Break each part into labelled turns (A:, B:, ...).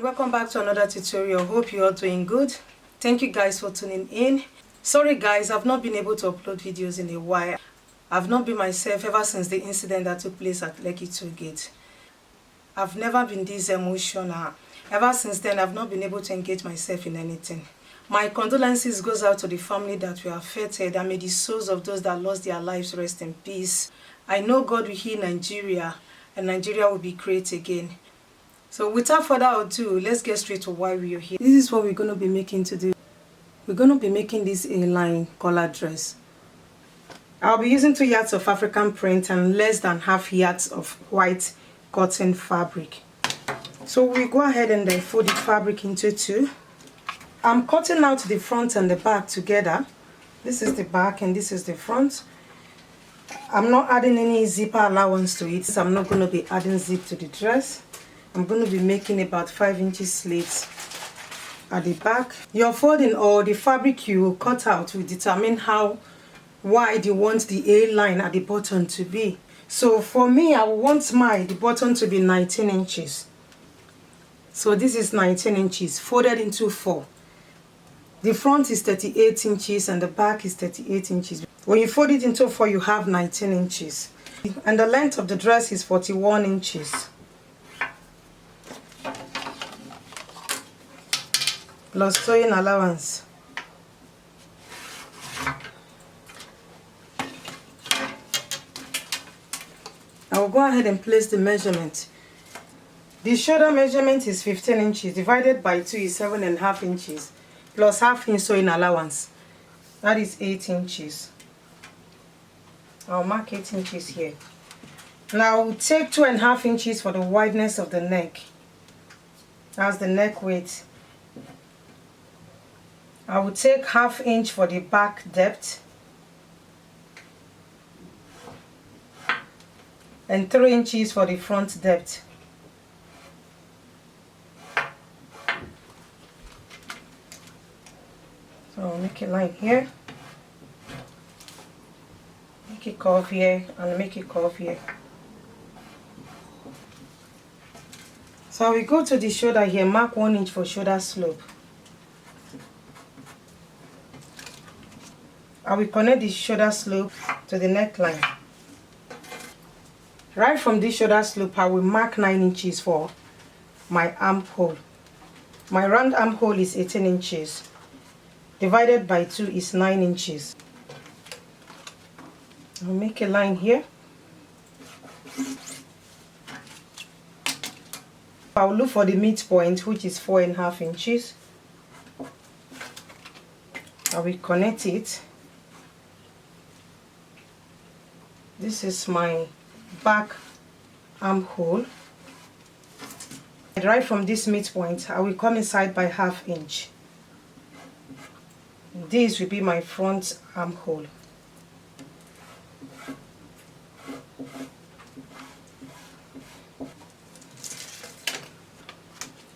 A: everyone, welcome back to another tutorial. Hope you're all doing good. Thank you guys for tuning in. Sorry guys, I've not been able to upload videos in a while. I've not been myself ever since the incident that took place at Lekki Tollgate. I've never been this emotional. Ever since then, I've not been able to engage myself in anything. My condolences goes out to the family that were affected, and may the souls of those that lost their lives rest in peace. I know God will heal Nigeria, and Nigeria will be great again. So without further ado, let's get straight to why we are here. This is what we're going to be making today. We're going to be making this A-line collar dress. I'll be using 2 yards of African print and less than half yards of white cotton fabric. So we go ahead and then fold the fabric into 2. I'm cutting out the front and the back together. This is the back and this is the front. I'm not adding any zipper allowance to it, so I'm not going to be adding zip to the dress. I'm going to be making about 5 inches slits at the back. Your folding or the fabric you will cut out will determine how wide you want the A-line at the bottom to be. So for me, I want the bottom to be 19 inches. So this is 19 inches folded into 4. The front is 38 inches and the back is 38 inches. When you fold it into 4, you have 19 inches. And the length of the dress is 41 inches. Plus sewing allowance. I will go ahead and place the measurement. The shoulder measurement is 15 inches divided by 2 is 7.5 inches plus half inch sewing allowance. That is 8 inches. I'll mark 8 inches here. Now I'll take 2.5 inches for the wideness of the neck. That's the neck width. I will take ½ inch for the back depth and 3 inches for the front depth. So I'll make a line here, make a curve here, and make a curve here. So I will go to the shoulder here, mark 1 inch for shoulder slope. I will connect the shoulder slope to the neckline. Right from this shoulder slope, I will mark 9 inches for my armhole. My round armhole is 18 inches. Divided by 2 is 9 inches. I'll make a line here. I'll look for the midpoint, which is 4.5 inches. I will connect it. This is my back armhole. Right from this midpoint, I will come inside by ½ inch. This will be my front armhole.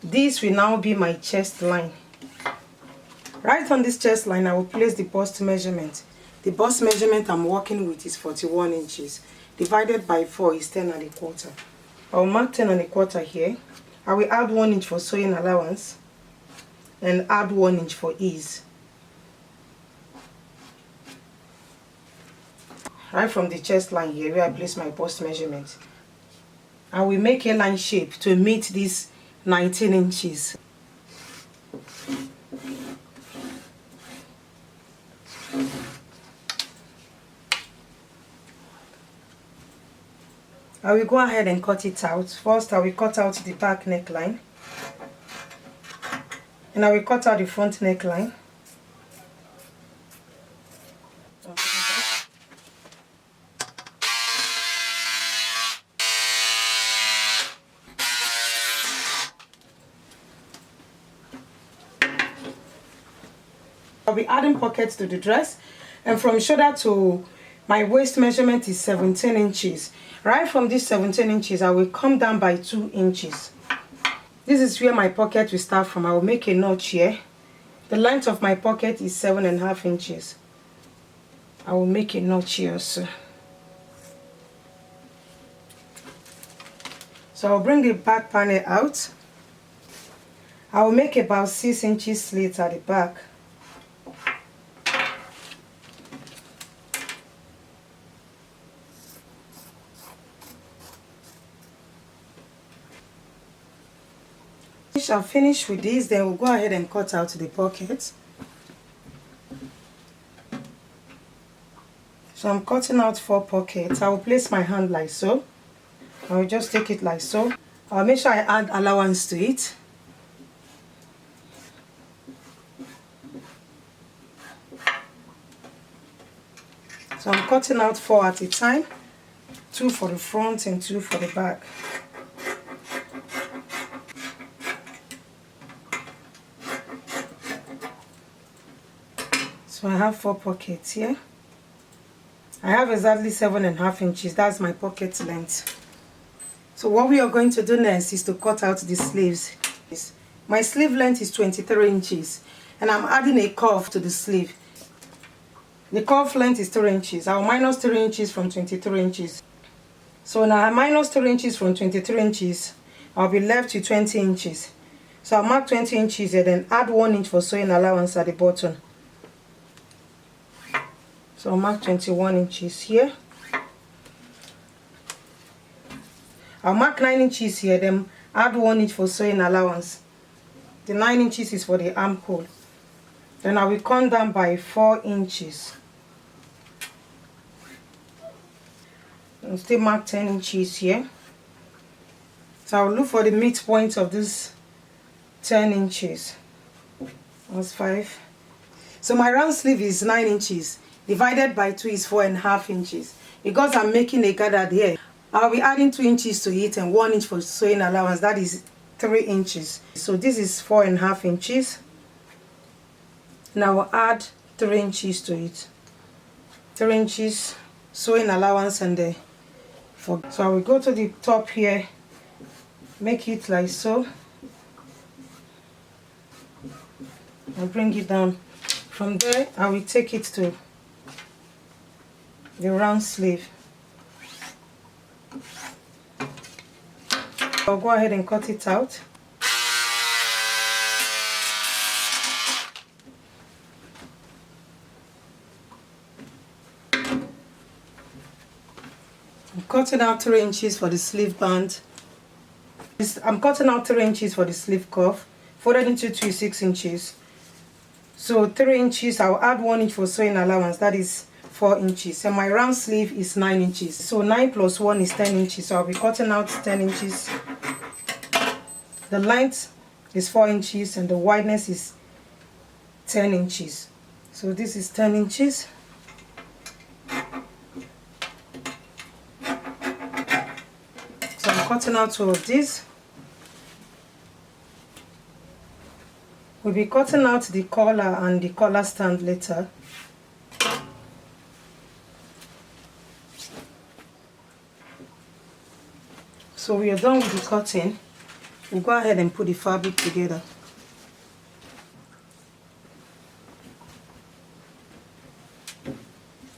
A: This will now be my chest line. Right on this chest line, I will place the bust measurement. The bust measurement I'm working with is 41 inches. Divided by 4 is 10.25. I will mark 10.25 here. I will add 1 inch for sewing allowance and add 1 inch for ease. Right from the chest line here where I place my bust measurement, I will make a line shape to meet this 19 inches. I will go ahead and cut it out. First, I will cut out the back neckline, and I will cut out the front neckline. I'll be adding pockets to the dress, and from shoulder to my waist measurement is 17 inches. Right from this 17 inches, I will come down by 2 inches. This is where my pocket will start from. I will make a notch here. The length of my pocket is 7.5 inches. I will make a notch here also. So I'll bring the back panel out. I will make about 6 inches slits at the back. I've finished with this, then we'll go ahead and cut out the pocket. So I'm cutting out 4 pockets. I will place my hand like so. I will just take it like so. I'll make sure I add allowance to it. So I'm cutting out 4 at a time, 2 for the front and 2 for the back. So I have 4 pockets here. I have exactly 7.5 inches. That's my pocket length. So what we are going to do next is to cut out the sleeves. My sleeve length is 23 inches and I'm adding a cuff to the sleeve. The cuff length is 3 inches. I'll minus 3 inches from 23 inches. So now I minus 3 inches from 23 inches. I'll be left with 20 inches. So I'll mark 20 inches and then add 1 inch for sewing allowance at the bottom. So I'll mark 21 inches here. I'll mark 9 inches here, then add 1 inch for sewing allowance. The 9 inches is for the armhole. Then I will come down by 4 inches. I'll still mark 10 inches here. So I'll look for the midpoint of this 10 inches. That's 5. So my round sleeve is 9 inches. Divided by 2 is 4.5 inches. Because I'm making a gathered here, I'll be adding 2 inches to it and 1 inch for sewing allowance. That is 3 inches. So this is 4.5 inches. And I will add 3 inches to it. 3 inches sewing allowance and the so I will go to the top here, make it like so, and bring it down. From there I will take it to the round sleeve. I'll go ahead and cut it out. I'm cutting out 3 inches for the sleeve band. I'm cutting out 3 inches for the sleeve cuff, folded into 2 is 6 inches. So 3 inches, I'll add 1 inch for sewing allowance, that is 4 inches. And my round sleeve is 9 inches. So 9 plus 1 is 10 inches. So I'll be cutting out 10 inches. The length is 4 inches and the wideness is 10 inches. So this is 10 inches. So I'm cutting out 2 of these. We'll be cutting out the collar and the collar stand later. So we are done with the cutting. We'll go ahead and put the fabric together.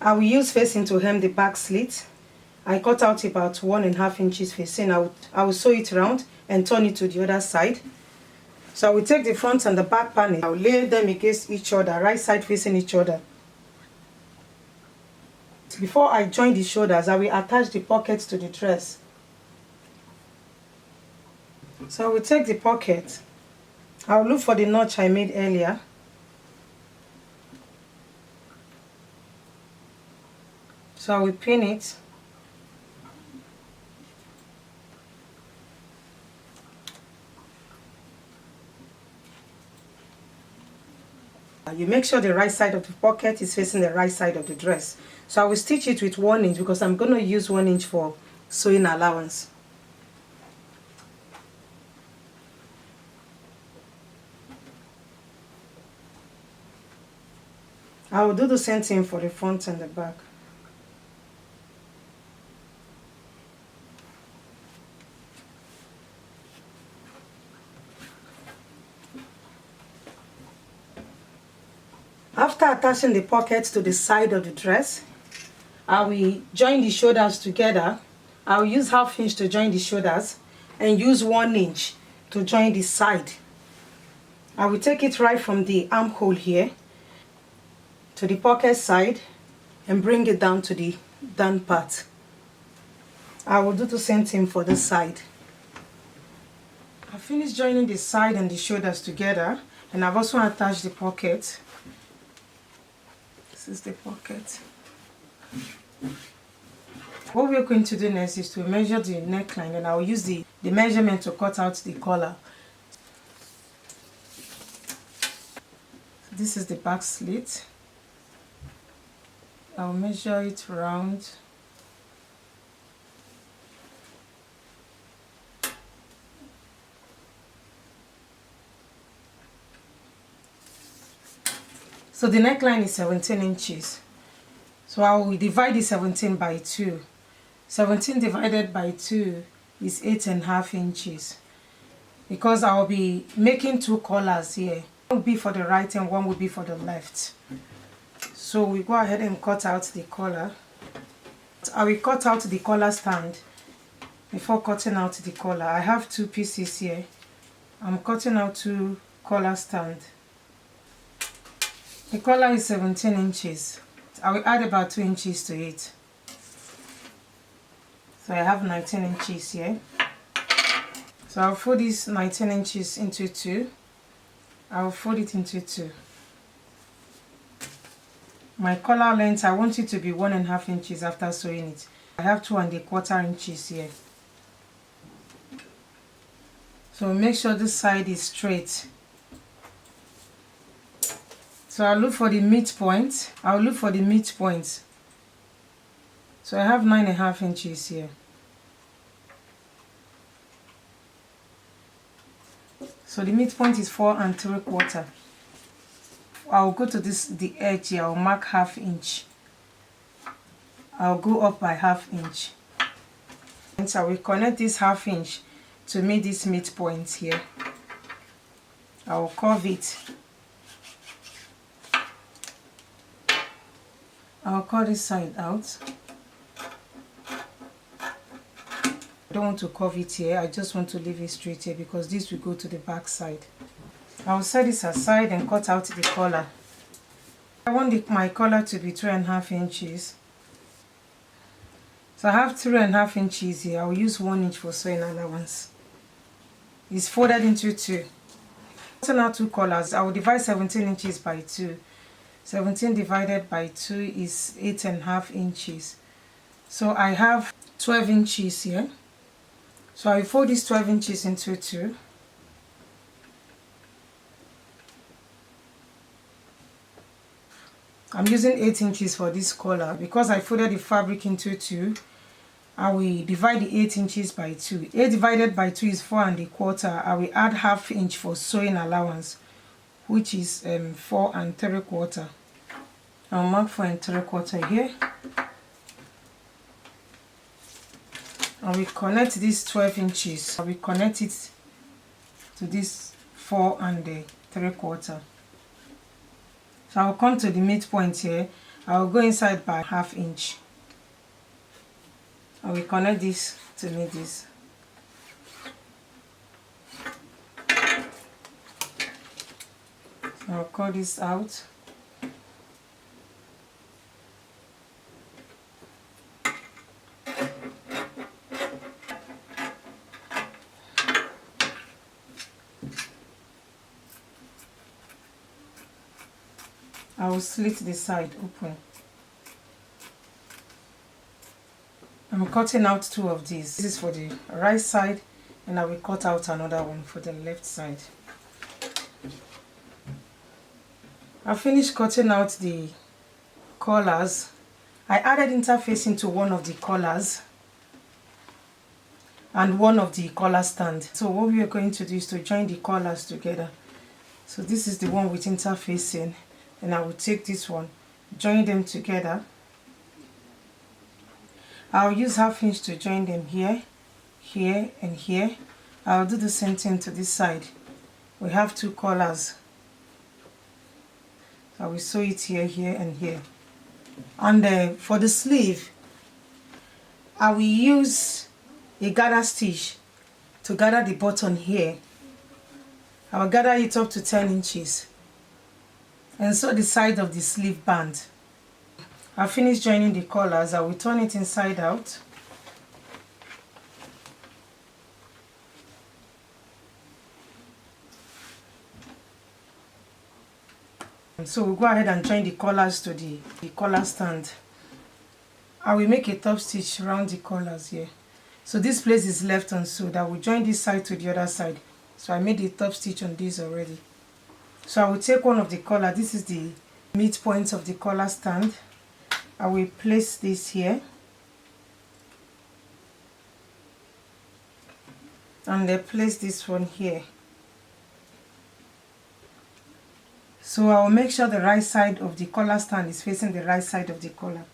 A: I will use facing to hem the back slit. I cut out about 1.5 inches facing. I will sew it round and turn it to the other side. So I will take the front and the back panel. I will lay them against each other, right side facing each other. Before I join the shoulders, I will attach the pockets to the dress. So I will take the pocket. I will look for the notch I made earlier. So I will pin it. You make sure the right side of the pocket is facing the right side of the dress. So I will stitch it with 1 inch because I'm going to use 1 inch for sewing allowance. I will do the same thing for the front and the back. After attaching the pockets to the side of the dress, I will join the shoulders together. I will use 1/2 inch to join the shoulders and use 1 inch to join the side I will take it right from the armhole here to the pocket side and bring it down to the down part. I will do the same thing for this side. I finished joining the side and the shoulders together, and I've also attached the pocket. This is the pocket. What we're going to do next is to measure the neckline, and I'll use the measurement to cut out the collar. This is the back slit. I'll measure it round. So the neckline is 17 inches. So I will divide the 17 by 2. 17 divided by 2 is 8.5 inches. Because I will be making 2 collars here. One will be for the right and one will be for the left. So we go ahead and cut out the collar. I will cut out the collar stand before cutting out the collar. I have 2 pieces here. I'm cutting out 2 collar stands. The collar is 17 inches. I will add about 2 inches to it. So I have 19 inches here. So I'll fold this 19 inches into 2. I'll fold it into 2. My collar length, I want it to be 1.5 inches after sewing it. I have 2.25 inches here. So make sure this side is straight. So I'll look for the midpoint. So I have 9.5 inches here. So the midpoint is 4 3/4. I'll go to the edge here. I'll mark 1/2 inch. I'll go up by 1/2 inch. And so I will connect this 1/2 inch to meet this midpoint here. I'll curve it. I'll cut this side out. I don't want to curve it here. I just want to leave it straight here because this will go to the back side. I'll set this aside and cut out the collar. I want my collar to be 3.5 inches. So I have 3.5 inches here. I'll use 1 inch for sewing allowance. It's folded into 2. Cutting out 2 collars. I will divide 17 inches by 2. 17 divided by 2 is 8.5 inches. So I have 12 inches here. So I fold this 12 inches into 2. I'm using 8 inches for this collar. Because I folded the fabric into 2, I will divide the 8 inches by 2. 8 divided by 2 is 4 1/4. I will add 1/2 inch for sewing allowance, which is 4 3/4. I'll mark 4 3/4 here. I will connect these 12 inches. I will connect it to this 4 3/4. So I'll come to the midpoint here. I'll go inside by 1/2 inch. I will connect this to meet this. So I'll cut this out. I will slit the side open. I'm cutting out 2 of these. This is for the right side, and I will cut out another one for the left side. I finished cutting out the collars. I added interfacing to one of the collars and one of the collar stand. So what we are going to do is to join the collars together. So this is the one with interfacing, and I will take this one, join them together. I'll use 1/2 inch to join them here, here, and here. I'll do the same thing to this side. We have 2 collars. I will sew it here, here, and here. And for the sleeve, I will use a gather stitch to gather the button here. I will gather it up to 10 inches and sew the side of the sleeve band. I finished joining the collars. I will turn it inside out. So we'll go ahead and join the collars to the collar stand. I will make a top stitch around the collars here. So this place is left unsewed. I will join this side to the other side. So I made a top stitch on this already. So I will take one of the collar. This is the midpoint of the collar stand. I will place this here. And then place this one here. So I will make sure the right side of the collar stand is facing the right side of the collar.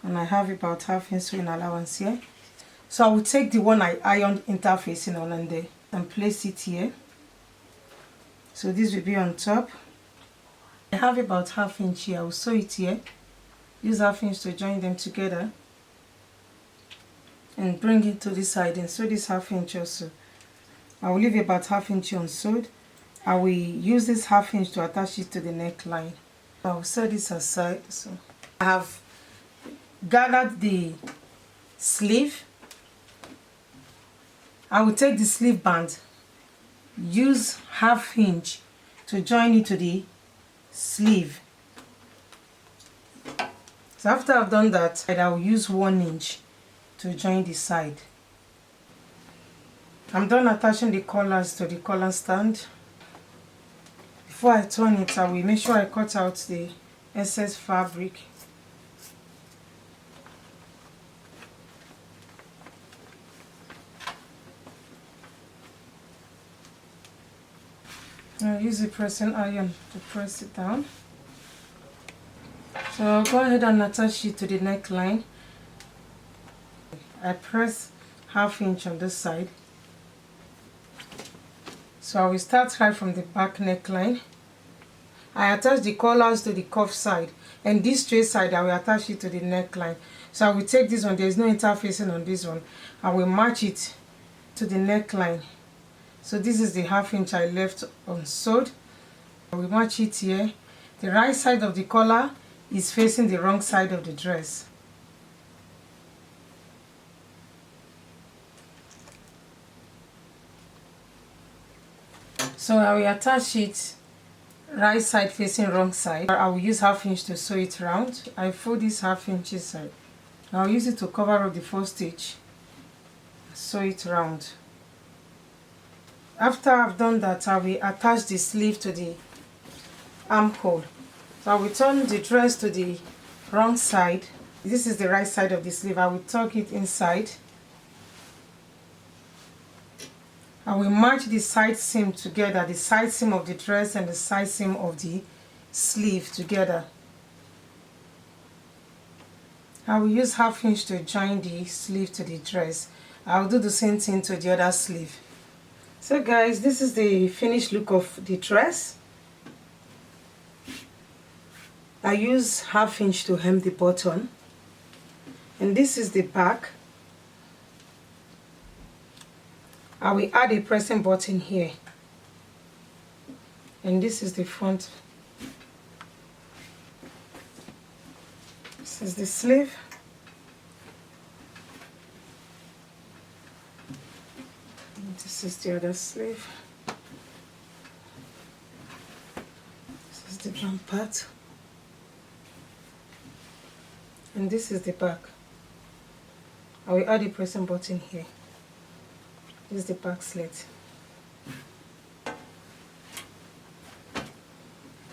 A: And I have about 1/2 inch sewing allowance here. So I will take the one I ironed interfacing on and place it here. So this will be on top. I have about 1/2 inch here. I will sew it here. Use 1/2 inch to join them together. And bring it to this side and sew this 1/2 inch also. I will leave about 1/2 inch unsewed. I will use this 1/2 inch to attach it to the neckline. I will set this aside. So I have gathered the sleeve. I will take the sleeve band, use 1/2 inch to join it to the sleeve. So after I've done that, I will use 1 inch to join the side. I'm done attaching the collars to the collar stand. Before I turn it, I will make sure I cut out the excess fabric. I'll use a pressing iron to press it down. So I'll go ahead and attach it to the neckline. I press 1/2 inch on this side. So I will start right from the back neckline. I attach the collars to the cuff side, and this straight side I will attach it to the neckline. So I will take this one, there is no interfacing on this one. I will match it to the neckline. So this is the 1/2 inch I left unsewed. I will match it here. The right side of the collar is facing the wrong side of the dress. So I will attach it right side facing wrong side. I will use 1/2 inch to sew it round. I fold this 1/2 inch inside. I will use it to cover up the first stitch. Sew it round. After I've done that, I will attach the sleeve to the armhole. So I will turn the dress to the wrong side. This is the right side of the sleeve. I will tuck it inside. I will match the side seam together, the side seam of the dress and the side seam of the sleeve together. I will use 1/2 inch to join the sleeve to the dress. I will do the same thing to the other sleeve. So guys, this is the finished look of the dress. I use 1/2 inch to hem the button, and this is the back. I will add a pressing button here, and this is the front. This is the sleeve. And this is the other sleeve. This is the front part. And this is the back. I will add a pressing button here. This is the back slit.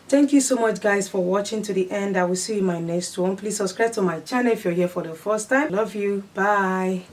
A: Thank you so much guys for watching to the end. I will see you in my next one. Please subscribe to my channel if you're here for the first time. Love you. Bye.